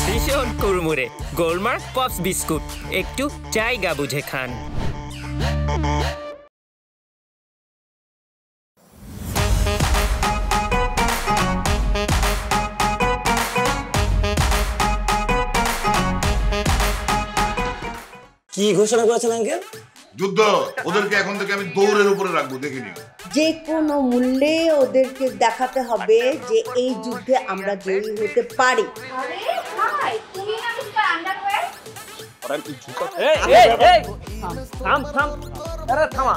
ভীষণ কুড়মুড়ে গোলমার্ক pops biscuit, একটু জায়গা বুঝে খান। কি ঘোষণা করেছেন আঙ্কেল? যুদ্ধ। ওদেরকে এখন থেকে আমি দৌড়ের উপরে রাখবো, দেখে নিও। যে কোনো মূল্যে ওদেরকে দেখাতে হবে যে এই যুদ্ধে আমরা জয়ী হতে পারি। আরে ভাই, তুমি না মিস্টার আন্ডারওয়্যার? থাম থাম, আরে থামা।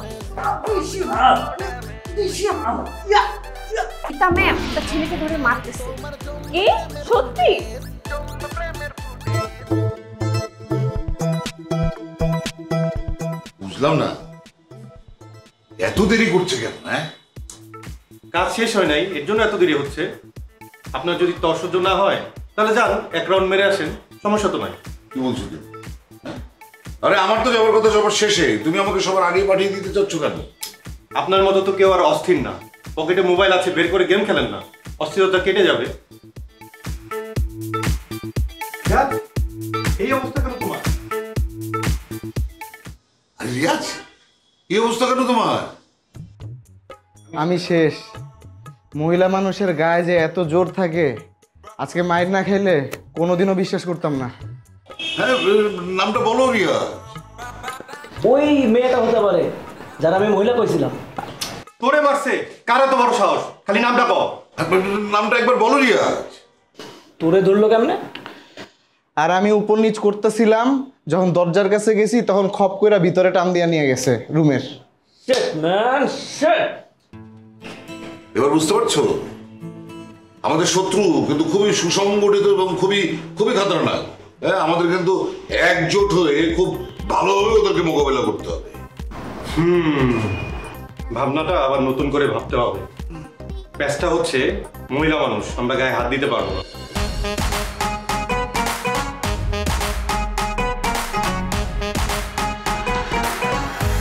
পিতা ম্যাম, তার ছেলেকে ধরে মারতেছে। কি সত্যি? বুঝলাম না, এত দেরি করছে কেন? হ্যাঁ, কাজ শেষ হয় নাই, এর জন্য এত দেরি হচ্ছে। আপনার যদি তর সহ্য না হয় তাহলে যান, এক রাউন্ড মেরে আসেন, সমস্যা তো নাই। কি বলছো তুমি? আরে আমার তো যাবার কথা সবার শেষে, তুমি আমাকে সবার আগে পাঠিয়ে দিতে চাচ্ছ কেন? আপনার মতো তো কেউ আর অস্থির না। পকেটে মোবাইল আছে, বের করে গেম খেলেন না, অস্থিরতা কেটে যাবে। এই অবস্থা কেন তোমার? আরে রিয়াজ, এই অবস্থা কেন তোমার? আমি শেষ। মহিলা মানুষের গায়ে যে এত জোর থাকে, আজকে মাইর না খেলে কোনোদিনও বিশ্বাস করতাম না। হ্যাঁ, নামটা বলো রিয়াজ। ওই মেয়েটা হতে পারে যারা আমি মহিলা কইছিলাম। তোরে মারছে? কার এত বড় সাহস? খালি নামটা কও। নামটা একবার বলো রিয়াজ। তোরে ধরলো কেমনে? আর আমি উপর নিচ করতেছিলাম, যখন দরজার কাছে গেছি তখন খপ কইরা ভিতরে টান দিয়া নিয়ে গেছে রুমের। Shit man, shit. এবার বুঝতে পারছো, আমাদের শত্রু কিন্তু খুবই সুসংগঠিত এবং খুবই খুবই খাতারনাক। হ্যাঁ, আমাদের কিন্তু একজোট হয়ে খুব ভালোভাবে ওদেরকে মোকাবেলা করতে হবে। ভাবনাটা আবার নতুন করে ভাবতে হবে। প্যাচটা হচ্ছে মহিলা মানুষ, আমরা গায়ে হাত দিতে পারবো না।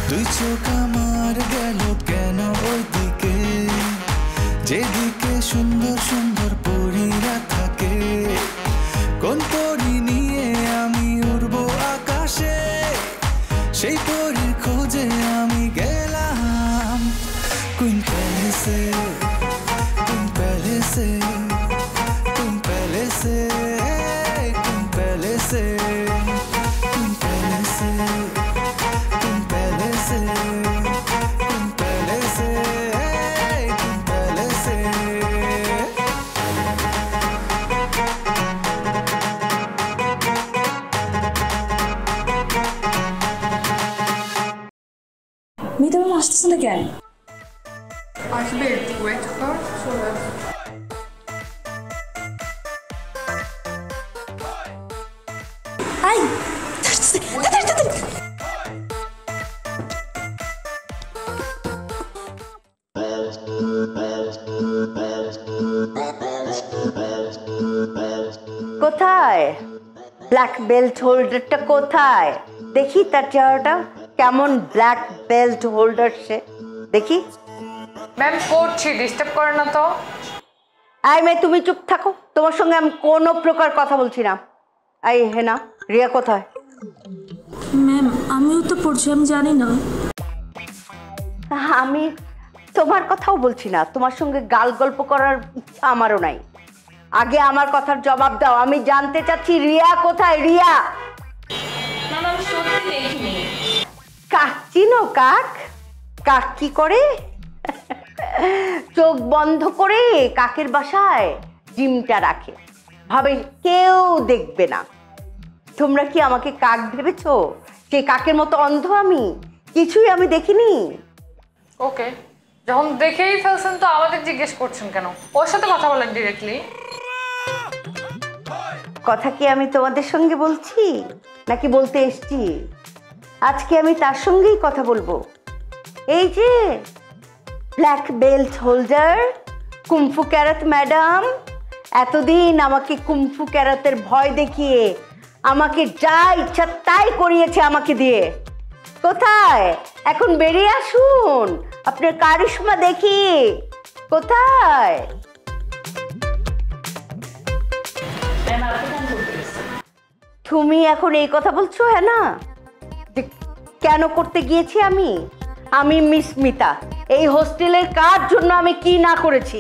তুই চোখ আমার গেল কেন ওই দিকে, যেদিকে সুন্দর সুন্দর পরীরা থাকে। কোন পরী নিয়ে আমি উড়বো আকাশে, সেই পরীর খোঁজে আমি গেলাম। কোন প্যালেসে, কোন প্যালেসে, কোন প্যালেসে, কোন প্যালেসে, কোন প্যালেসে, কোন প্যালেসে, কোন প্যালেসে, কোন প্যালেসে। মিতা ম্যাম আসতেছে না কেন? আসবে, একটু ওয়েট কর, চলে আসবে। আই কোথায় ব্ল্যাক বেল্ট হোল্ডারটা? কোথায় দেখি তার চেহারাটা? কেমন ব্ল্যাক বেল্ট হোল্ডার সে? দেখি। ম্যাম করছি, ডিস্টার্ব করে না তো? আই মেয়ে, তুমি চুপ থাকো, তোমার সঙ্গে আমি কোনো প্রকার কথা বলছি না। আই হেনা, রিয়া কোথায়? ম্যাম, আমিও তো পড়ছি, আমি জানি না। আমি তোমার কথাও বলছি না, তোমার সঙ্গে গাল গল্প করার ইচ্ছা আমারও নাই। আগে আমার কথার জবাব দাও, আমি জানতে চাচ্ছি রিয়া কোথায়? রিয়া কাক চিনো? কাক কাক কি করে? চোখ বন্ধ করে কাকের বাসায় ডিমটা রাখে, ভাবে কেউ দেখবে না। তোমরা কি আমাকে কাক ভেবেছো? সেই কাকের মতো অন্ধ আমি? কিছুই আমি দেখিনি। ওকে, যখন দেখেই ফেলছেন তো আমাদের জিজ্ঞেস করছেন কেন? ওর সাথে কথা বলেন ডিরেক্টলি। কথা কি আমি তোমাদের সঙ্গে বলছি নাকি বলতে এসছি? আজকে আমি তার সঙ্গেই কথা বলবো। এই যে black belt holder kung fu karate madam, এতদিন আমাকে কুমফু ক্যারাতের ভয় দেখিয়ে আমাকে যা ইচ্ছা তাই করিয়েছে আমাকে দিয়ে। কোথায়? এখন বেরিয়ে আসুন, আপনার কারিশমা দেখি। কোথায়? তুমি এখন এই কথা বলছো? হ্যাঁ না, যে কেন করতে গিয়েছি আমি মিস মিতা, এই হোস্টেলের কার জন্য আমি কি না করেছি।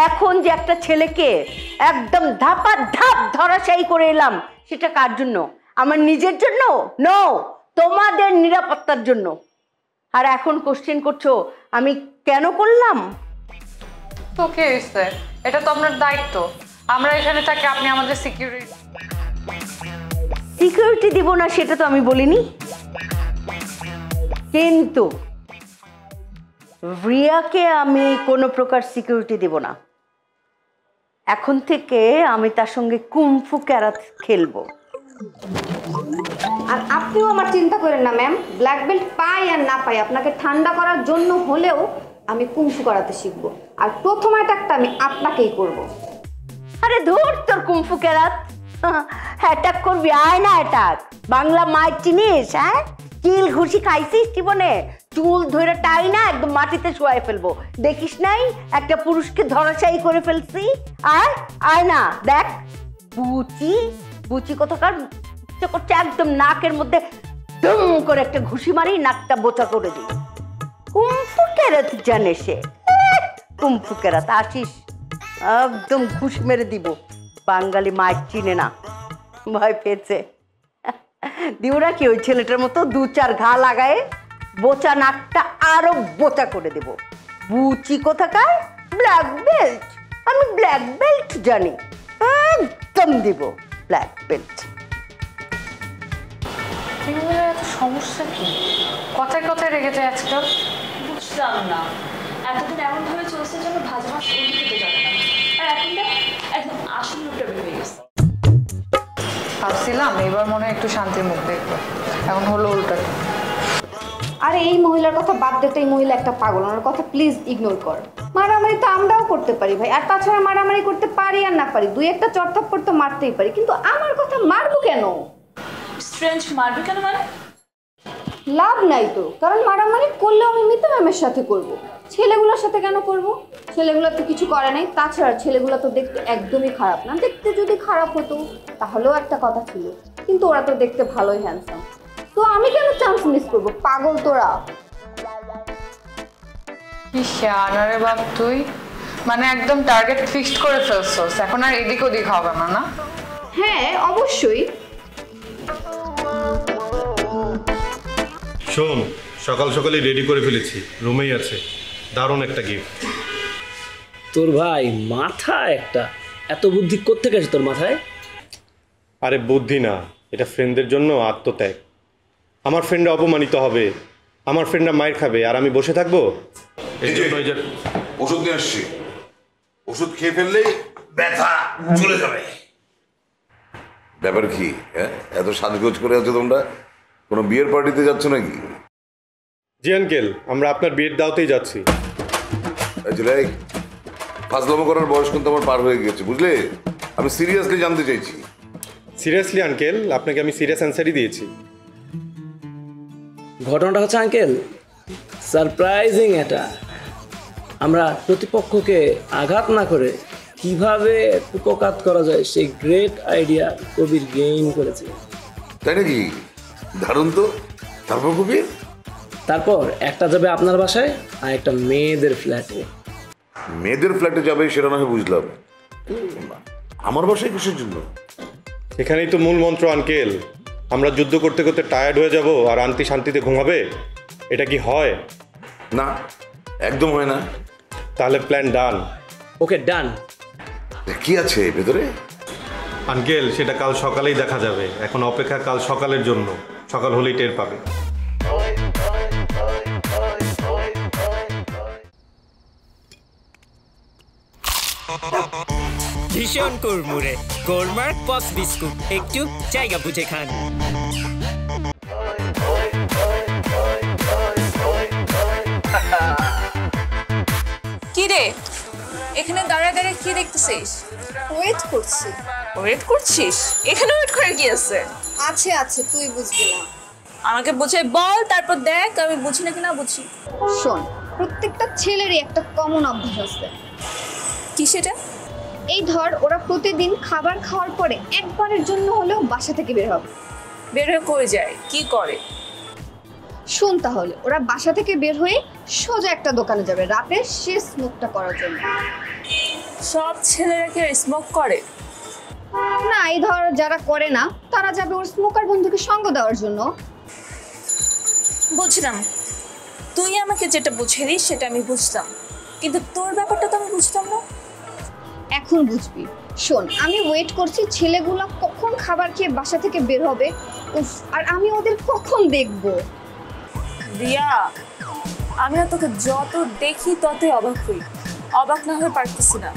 এখন যে একটা ছেলেকে একদম ধাপা ধাপ ধরাশায়ী করে এলাম, সেটা কার জন্য? আমার নিজের জন্য? নো, তোমাদের নিরাপত্তার জন্য। আর এখন কোশ্চেন করছো আমি কেন করলাম? তো কে হয়েছে? এটা তো আপনার দায়িত্ব। আমরা এখানে থাকি, আপনি আমাদের সিকিউরিটি দিব না সেটা তো আমি বলিনি, কিন্তু রিয়াকে আমি কোনো প্রকার সিকিউরিটি দিব না। এখন থেকে আমি তার সঙ্গে কুমফু ক্যারাত খেলবো। আর আপনিও আমার চিন্তা করেন না ম্যাম, ব্ল্যাক বেল্ট পাই আর না পাই, আপনাকে ঠান্ডা করার জন্য হলেও আমি কুমফু করাতে শিখবো। আর প্রথম অ্যাটাকটা আমি আপনাকেই করব। আরে ধর তোর কুমফু ক্যারাত, অ্যাটাক করবি? আয় না অ্যাটাক। বাংলা মায়ের চিনিস? হ্যাঁ, চিল ঘুষি খাইছিস জীবনে? চুল ধরে টাই না একদম মাটিতে শোয়াই ফেলবো। দেখিস নাই একটা পুরুষকে ধরাশায়ী করে ফেলছি? আয় আয় না, দেখ বুচি বুচি কোথাকার করছে, একদম নাকের মধ্যে দুম করে একটা ঘুষি মারি, নাকটা বোচা করে দিই। কুমফু ক্যারাত জানে সে, কুমফু ক্যারাত। আসিস একদম ঘুষি মেরে দিব। বাঙালি মায়ের চিনে না, ভয় পেয়েছে। দিওরা কি ওই ছেলেটার মতো 2-4 ঘা লাগায় বোচা নাকটা আরো বোচা করে দেব। বুচি কোথাকার ব্ল্যাক বেল্ট, আমি ব্ল্যাক বেল্ট জানি, একদম দিব ব্ল্যাক বেল্ট। এত সমস্যা কি? কথায় কথায় রেগে যায় আজকাল। বুঝলাম না, এতদিন এমন ভাবে চলছে যেন ভাজা মাছ উল্টে খেতে যাবে না, আর এখন দেখ একদম আসল রূপটা বের হয়ে গেছে। ভাবছিলাম এবার মনে হয় একটু শান্তির মুখ দেখবো, এখন হলো উল্টা। আরে এই মহিলার কথা বাদ দে তো, এই মহিলা একটা পাগল, ওনার কথা প্লিজ ইগনোর কর। মারামারি তো আমরাও করতে পারি ভাই, আর তাছাড়া মারামারি করতে পারি আর না পারি, 2-1টা চড়থাপ্পড় তো মারতেই পারি, কিন্তু আমার কথা মারবো কেন? স্ট্রেঞ্জ মারবে কেন মানে? লাভ নাই তো, কারণ মারামারি করলেও আমি মিতা ম্যামের সাথে করব, ছেলেগুলোর সাথে কেন করব? ছেলেগুলো তো কিছু করে নাই, তাছাড়া ছেলেগুলো তো দেখতে একদমই খারাপ না। দেখতে যদি খারাপ হতো তাহলেও একটা কথা ছিল, কিন্তু ওরা তো দেখতে ভালোই হ্যান্ডসাম, তো আমি কেন চান্স মিস করবো? পাগল তোরা। কি শানারে বাপ তুই, মানে একদম টার্গেট ফিক্সড করে ফেলছস, এখন আর এদিক ওদিক হবে না, না? হ্যাঁ অবশ্যই। শোন, সকাল সকালই রেডি করে ফেলেছি, রুমেই আছে, দারুণ একটা গিফট। তোর ভাই মাথা একটা, এত বুদ্ধি কোত্থেকে আসে তোর মাথায়? আরে বুদ্ধি না, এটা ফ্রেন্ডদের জন্য আত্মত্যাগ। আমার ফ্রেন্ডরা অপমানিত হবে, আমার ফ্রেন্ডরা মায়ের খাবে, আর আমি বসে থাকবো? এই জন্য ওষুধ নিয়ে আসছি, ওষুধ খেয়ে ফেললেই ব্যথা চলে যাবে। ব্যাপার কি? হ্যাঁ, এত সাজগোজ করে আছো তোমরা, কোনো বিয়ের পার্টিতে যাচ্ছ নাকি? জি আঙ্কেল, আমরা আপনার বিয়ের দাওতেই যাচ্ছি। ফাজলামো করার বয়স কিন্তু আমার পার হয়ে গেছে, বুঝলে? আমি সিরিয়াসলি জানতে চাইছি। সিরিয়াসলি আঙ্কেল, আপনাকে আমি সিরিয়াস অ্যান্সারই দিয়েছি। ঘটনাটা হচ্ছে আঙ্কেল সারপ্রাইজিং। এটা আমরা প্রতিপক্ষকে আঘাত না করে কিভাবে উপকাত করা যায় সেই গ্রেট আইডিয়া কবির গেইন করেছে। তাই নাকি? দারুণ তো। তারপর কবির? তারপর একটা যাবে আপনার বাসায় আর একটা মেয়েদের ফ্ল্যাটে। মেয়েদের ফ্ল্যাটে যাবে সেটা না হয় বুঝলাম, আমার বাসায় কিসের জন্য? এখানেই তো মূল মন্ত্র আঙ্কেল। আমরা যুদ্ধ করতে করতে টায়ার্ড হয়ে যাব আর আন্টি শান্তিতে ঘুমাবে, এটা কি হয়? না, একদম হয় না। তাহলে প্ল্যান ডান। ওকে ডান। কি আছে ভেতরে? আঙ্কেল সেটা কাল সকালেই দেখা যাবে, এখন অপেক্ষা কাল সকালের জন্য, সকাল হলেই টের পাবে। ভীষণ কুড়মুড়ে গোলমার্ক পপস বিস্কুট, একটু জায়গা বুঝে খান। কি রে, এখানে দাঁড়ায় দাঁড়ায় কি দেখতেছিস? ওয়েট করছি। ওয়েট করছিস? এখানে ওয়েট করে কি আছে? আছে আছে, তুই বুঝবি না। আমাকে বুঝাই বল, তারপর দেখ আমি বুঝি নাকি না বুঝি। শোন, প্রত্যেকটা ছেলেরই একটা কমন অভ্যাস আছে। কি সেটা? এই ধর ওরা প্রতিদিন খাবার খাওয়ার পরে একবারের জন্য হলেও বাসা থেকে বের হবে। বের হয়ে কই যায়, কি করে? শোন তাহলে, ওরা বাসা থেকে বের হয়ে সোজা একটা দোকানে যাবে রাতের শেষ স্মোকটা করার জন্য। সব ছেলেরা কি স্মোক করে? না, এই ধর যারা করে না তারা যাবে ওর স্মোকার বন্ধুকে সঙ্গ দেওয়ার জন্য। বুঝলাম, তুই আমাকে যেটা বুঝিয়ে দিস সেটা আমি বুঝতাম, কিন্তু তোর ব্যাপারটা তো আমি বুঝতাম না। এখন বুঝবি। শোন, আমি ওয়েট করছি ছেলেগুলো কখন খাবার খেয়ে বাসা থেকে বের হবে, আর আমি ওদের কখন দেখব। রিয়া, আমি না তোকে যত দেখি ততই অবাক হই, অবাক না হয়ে পারতেছি না।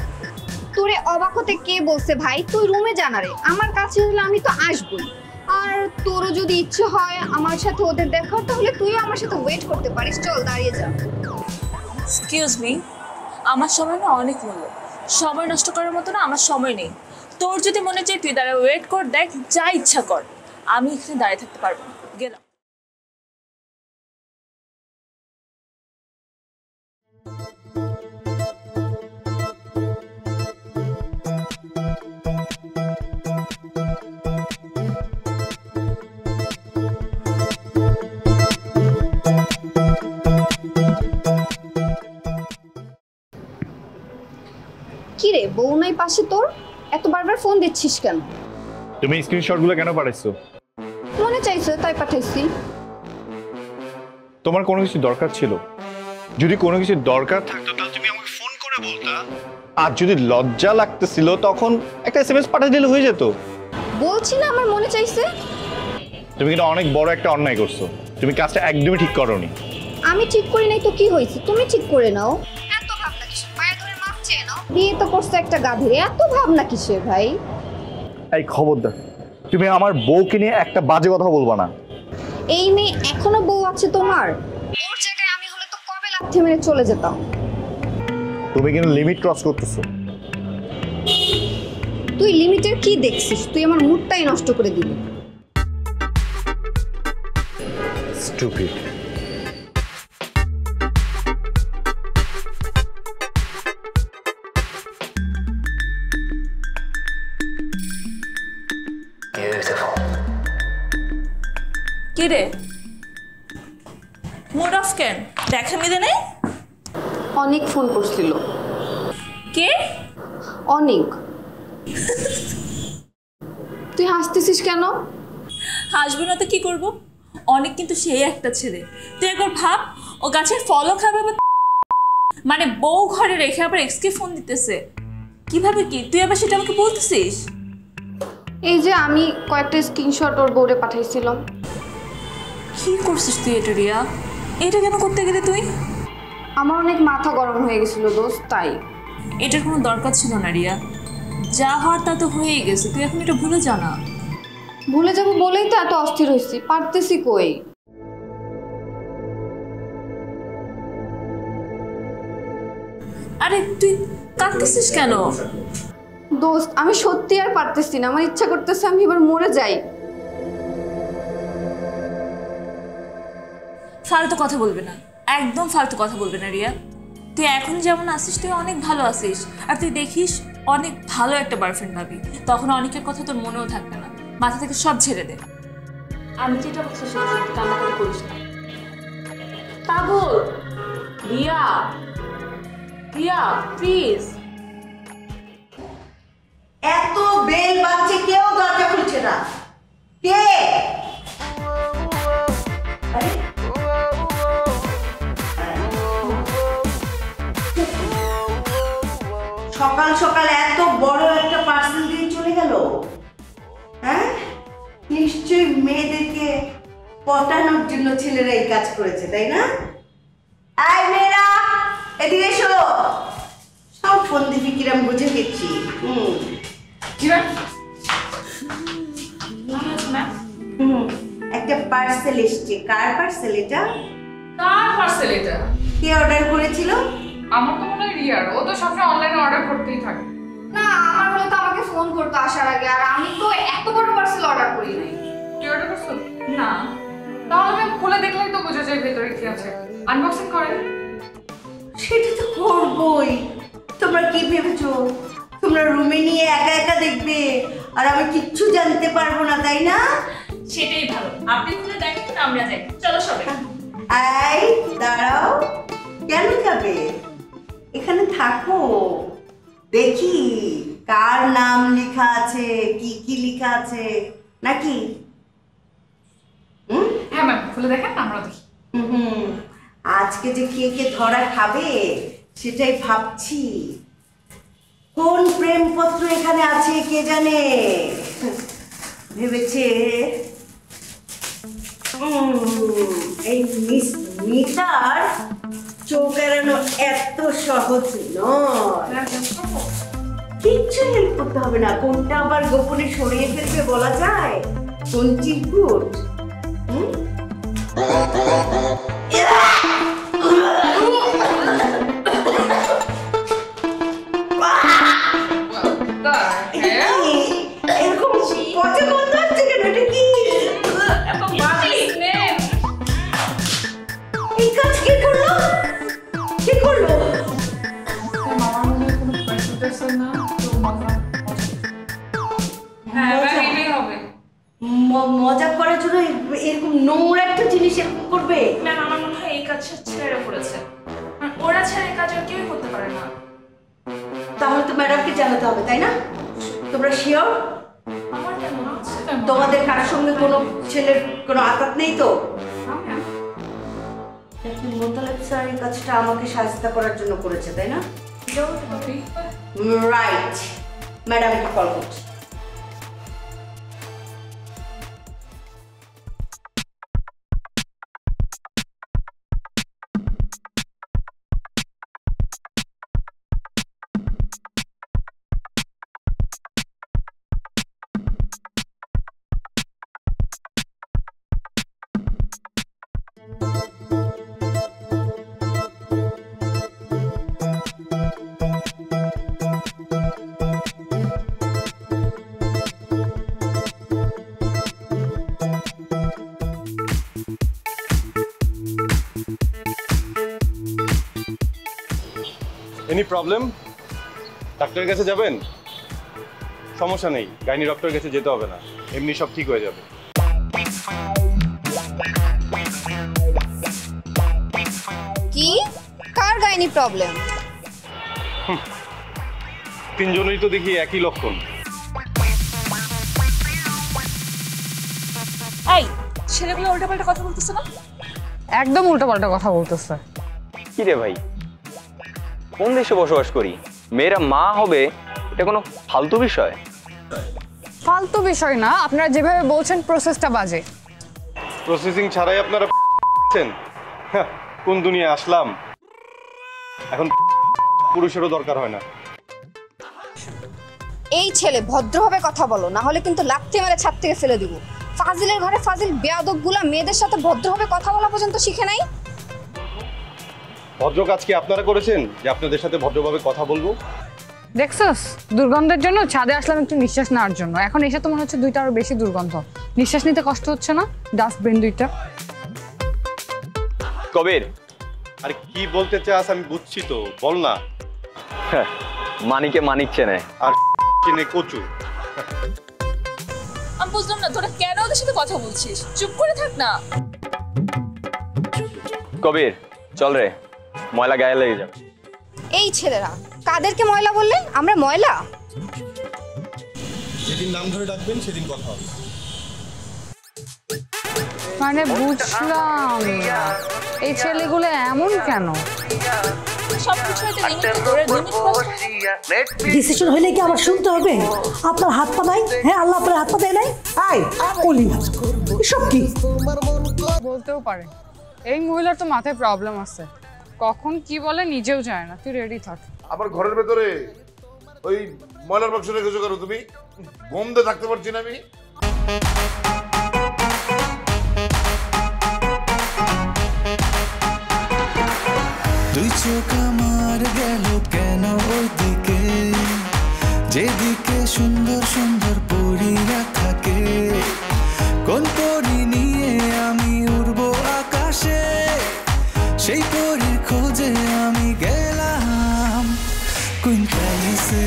তোরে অবাক হতে কে বলছে ভাই? তুই রুমে জানারে, আমার কাছে হলে আমি তো আসবই। আর তোরও যদি ইচ্ছে হয় আমার সাথে ওদের দেখা, তাহলে তুইও আমার সাথে ওয়েট করতে পারিস। চল দাঁড়িয়ে যা। এক্সকিউজ মি, আমার সময় না অনেক মূল্য, সময় নষ্ট করার মতো না আমার সময় নেই। তোর যদি মনে চাই তুই দাঁড়া ওয়েট কর, দেখ যা ইচ্ছা কর, আমি এখানে দাঁড়িয়ে থাকতে পারবো না। গেলাম। কিরে, বউ নাই পাশে তোর? এত বারবার ফোন দিচ্ছিস কেন? তুমি স্ক্রিনশটগুলো কেন পাঠাইছো? মনে চাইছে তাই পাঠাইছি। তোমার কোনো কিছু দরকার ছিল? যদি কোনো কিছু দরকার থাকতো তাহলে তুমি আমাকে ফোন করে বলতা। আর যদি লজ্জা লাগতেছিল তখন একটা এসএমএস পাঠিয়ে দিলে হয়ে যেত। বলছি না আমার মনে চাইছে। তুমি কিন্তু অনেক বড় একটা অন্যায় করছো। তুমি কাজটা একদমই ঠিক করোনি। আমি ঠিক করি নাই তো কি হয়েছে? তুমি ঠিক করে নাও। এত ভাবনা কিসের? পায়ে ধরে মাপ চেয়ে নাও। বিয়ে তো করছো একটা গাধীর, এত ভাবনা কিসের ভাই? এই খবরদার, তুমি আমার বউকে নিয়ে একটা বাজে কথা বলবা না। এই মেয়ে এখনো বউ আছে তোমার? ওর জায়গায় আমি হলে তো কবে লাথি মেরে চলে যেতাম। তুমি কিন্তু লিমিট ক্রস করতেছো। তুই লিমিটের কি দেখছিস? তুই আমার মুডটাই নষ্ট করে দিবি। স্টুপিড। কি রে, মুড অফ কেন? দেখা মিলে নেই? অনেক ফোন করছিল। কে? অনেক। তুই হাসতেছিস কেন? হাসবো না তো কি করবো? অনেক কিন্তু সেই একটা ছেলে। তুই একবার ভাব, ও গাছের ফলও খাবে, মানে বউ ঘরে রেখে আবার এক্সকে ফোন দিতেছে। কিভাবে কি তুই আবার সেটা আমাকে বলতেছিস? এই যে আমি কয়েকটা স্ক্রিনশট ওর বউরে পাঠাইছিলাম। কি করছিস তুই এটা রিয়া? এটা কেন করতে গেলে তুই? আমার অনেক মাথা গরম হয়ে গেছিল দোস্ত, তাই। এটার কোনো দরকার ছিল না রিয়া, যা হওয়ার তা তো হয়েই গেছে, তুই এখন এটা ভুলে যা না। ভুলে যাবো বলেই তো এত অস্থির হয়েছি, পারতেছি কই। আরে তুই কাঁদতেছিস কেন? দোস্ত আমি সত্যি আর পারতেছি না, আমার ইচ্ছা করতেছে আমি এবার মরে যাই। ফালতু কথা বলবে না, একদম ফালতু কথা বলবে না রিয়া। তুই এখন যেমন আসিস তুই অনেক ভালো আসিস, আর তুই দেখিস অনেক ভালো একটা বয়ফ্রেন্ড পাবি, তখন অনেকের কথা তোর মনেও থাকবে না, মাথা থেকে সব ছেড়ে দে। আমি যেটা বলছি সেটা সত্যি, কান্নাকাটি করিস না। পাগল রিয়া, রিয়া প্লিজ। এত বেল বাজছে, কেউ দরজা খুলছে না। কে? সকাল সকাল এত বড় একটা পার্সেল দিয়ে চলে গেল। হ্যাঁ, নিশ্চয়ই মেয়েদেরকে পটানোর জন্য ছেলেরা এই কাজ করেছে, তাই না? আয় মেয়েরা, এদিকে এসো। সব ফোন দিবি কিরম বুঝে গেছি। একটা পার্সেল এসছে। কার পার্সেল এটা? কার পার্সেল এটা? কে অর্ডার করেছিল? আমার তো মনে হয় রিয়ার, ও তো সবসময় অনলাইনে অর্ডার করতেই থাকে। না, আমার হলে তো আমাকে ফোন করতো আসার আগে, আর আমি তো এত বড় পার্সেল অর্ডার করি নাই। তুই অর্ডার করছো? না, তাহলে আমি খুলে দেখলেই তো বোঝা যায় ভেতরে কি আছে। আনবক্সিং করেন। সেটা তো করবই। তোমরা কি ভেবেছো তোমরা রুমে নিয়ে একা একা দেখবে আর আমি কিচ্ছু জানতে পারবো না, তাই না? সেটাই ভালো, আপনি খুলে দেখেন, আমরা যাই। চলো সবাই। এই দাঁড়াও, কেন যাবে? এখানে থাকো, দেখি কার নাম লেখা আছে, কি কি লেখা আছে নাকি। হ্যাঁ ম্যাম, খুলে দেখেন, আমরা দেখি। আজকে যে কে কে ধরা খাবে সেটাই ভাবছি। কোন প্রেমপত্র এখানে আছে কে জানে। ভেবেছে এই মিস মিতার চোখ এড়ানো এত সহজ নয়। কিচ্ছু হেল্প করতে হবে না। কোনটা আবার গোপনে সরিয়ে ফেলবে বলা যায়? কোন চিরকুট? এরকম পচা গন্ধ আসছে কেন? এটা কি? এই কাজ কে করলো? কে করলো? মজা করার জন্য এরকম নোংরা একটা জিনিস এরকম করবে? ম্যাম, আমার মনে হয় এই কাজটা ছেড়ে পড়েছে। ওরা ছাড়া এই কাজ আর কেউই করতে পারে না। তাহলে তো ম্যাডামকে জানাতে হবে, তাই না? তোমরা শিওর? তোমাদের কারোর সঙ্গে কোনো ছেলের কোনো আঘাত নেই তো? মোতালেব স্যার এই কাজটা আমাকে সাহায্য করার জন্য করেছে, তাই না? রাইট, ম্যাডামকে কল করছি। Any problem? ডাক্তারের কাছে যাবেন? সমস্যা নেই, গাইনি ডক্টরের কাছে যেতে হবে না, এমনি সব ঠিক হয়ে যাবে। কি? কার গাইনি প্রবলেম? তিনজনেরই তো দেখি একই লক্ষণ। এই ছেলেগুলো উল্টাপাল্টা কথা বলতেছে না? একদম উল্টাপাল্টা কথা বলতেছে। কি রে ভাই, কোন দেশে বসবাস করি? মেয়েরা মা হবে, এটা কোনো ফালতু বিষয়? ফালতু বিষয় না, আপনারা যেভাবে বলছেন প্রসেসটা বাজে। প্রসেসিং ছাড়াই আপনারা কোন দুনিয়া আসলাম? এখন পুরুষেরও দরকার হয় না। এই ছেলে ভদ্রভাবে কথা বলো, না হলে কিন্তু লাথি মেরে ছাদ থেকে ফেলে দিব। ফাজিলের ঘরে ফাজিল বেয়াদবগুলা মেয়েদের সাথে ভদ্রভাবে কথা বলা পর্যন্ত শিখে নাই। ভদ্র কাজ কি আপনারা করেছেন যে আপনাদের সাথে ভদ্রভাবে কথা বলবো? দেখছস, দুর্গন্ধের জন্য ছাদে আসলাম একটু নিঃশ্বাস নেওয়ার জন্য। এখন এসে তো মনে হচ্ছে দুইটা আরো বেশি দুর্গন্ধ। নিঃশ্বাস নিতে কষ্ট হচ্ছে না? ডাস্টবিন দুইটা। কবির, আরে কি বলতে চাস আমি বুঝছি তো, বল না। মানিকে মানিক চেনে আর চিনে কচু। আমি বুঝলাম না, তোরা কেন ওদের সাথে কথা বলছিস? চুপ করে থাক না। কবির চল রে, ময়লা গায়ে লেগে যাবে। এই ছেলেরা কাদেরকে ময়লা বললেন? আমরা ময়লা? যেদিন নাম ধরে ডাকবেন সেদিন কথা হবে। মানে বুঝলাম এই ছেলেগুলো এমন কেন? ডিসিশন হইলে কি আবার শুনতে হবে? আপনার হাত পা নাই? হ্যাঁ, আল্লাহ আপনার হাত পা দেয় নাই? আয় কলি সব কি বলতেও পারে। এই মহিলার তো মাথায় প্রবলেম আছে, কখন কি বলে নিজেও জানে না। তুই রেডি থাক। আমার ঘরের ভেতরে ওই ময়লার বাক্স রেখেছো কেন তুমি? গন্ধে থাকতে পারছি না আমি। দুই চোখ আমার গেল কেন ওইদিকে, যেদিকে সুন্দর সুন্দর পরীরা থাকে। কোন পরী নিয়ে আমি উড়বো আকাশে, সেই পরীর খোঁজে আমি গেলাম কুইন প্যালেসে।